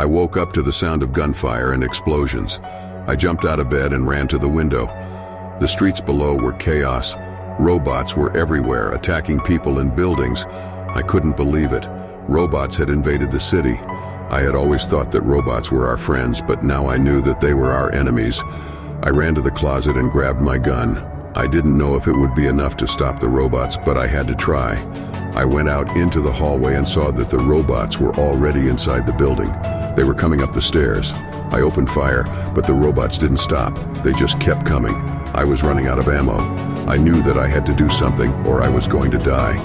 I woke up to the sound of gunfire and explosions. I jumped out of bed and ran to the window. The streets below were chaos. Robots were everywhere, attacking people and buildings. I couldn't believe it. Robots had invaded the city. I had always thought that robots were our friends, but now I knew that they were our enemies. I ran to the closet and grabbed my gun. I didn't know if it would be enough to stop the robots, but I had to try. I went out into the hallway and saw that the robots were already inside the building. They were coming up the stairs. I opened fire, but the robots didn't stop. They just kept coming. I was running out of ammo. I knew that I had to do something or I was going to die.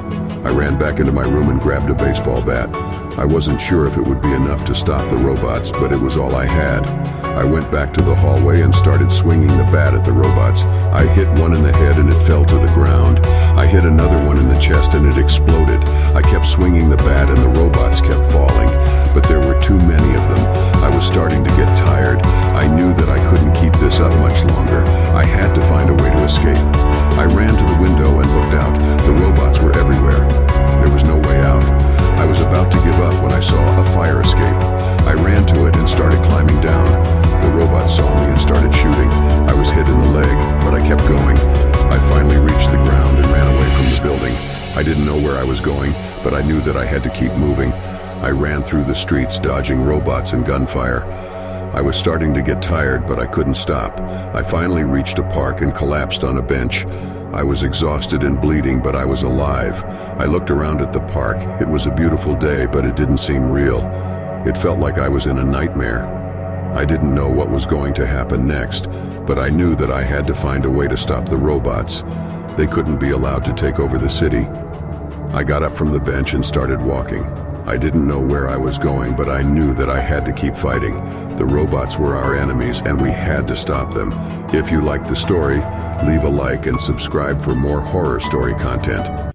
I ran back into my room and grabbed a baseball bat. I wasn't sure if it would be enough to stop the robots, but it was all I had. I went back to the hallway and started swinging the bat at the robots. I hit one in the head and it fell to the ground. I hit another one in the chest and it exploded. I kept swinging the bat and the robots kept falling, but there were too many of them. I was starting to get tired. I knew that I couldn't keep this up much longer. I had to find a way to escape. I ran to the window and looked out. The robots were everywhere. There was no way out. I was about to give up when I saw a fire escape. I ran to it and started climbing down. The robots saw me and started shooting. I was hit in the leg, but I kept going. I finally reached the ground and ran away from the building. I didn't know where I was going, but I knew that I had to keep moving. I ran through the streets, dodging robots and gunfire. I was starting to get tired, but I couldn't stop. I finally reached a park and collapsed on a bench. I was exhausted and bleeding, but I was alive. I looked around at the park. It was a beautiful day, but it didn't seem real. It felt like I was in a nightmare. I didn't know what was going to happen next, but I knew that I had to find a way to stop the robots. They couldn't be allowed to take over the city. I got up from the bench and started walking. I didn't know where I was going, but I knew that I had to keep fighting. The robots were our enemies, and we had to stop them. If you liked the story, leave a like and subscribe for more horror story content.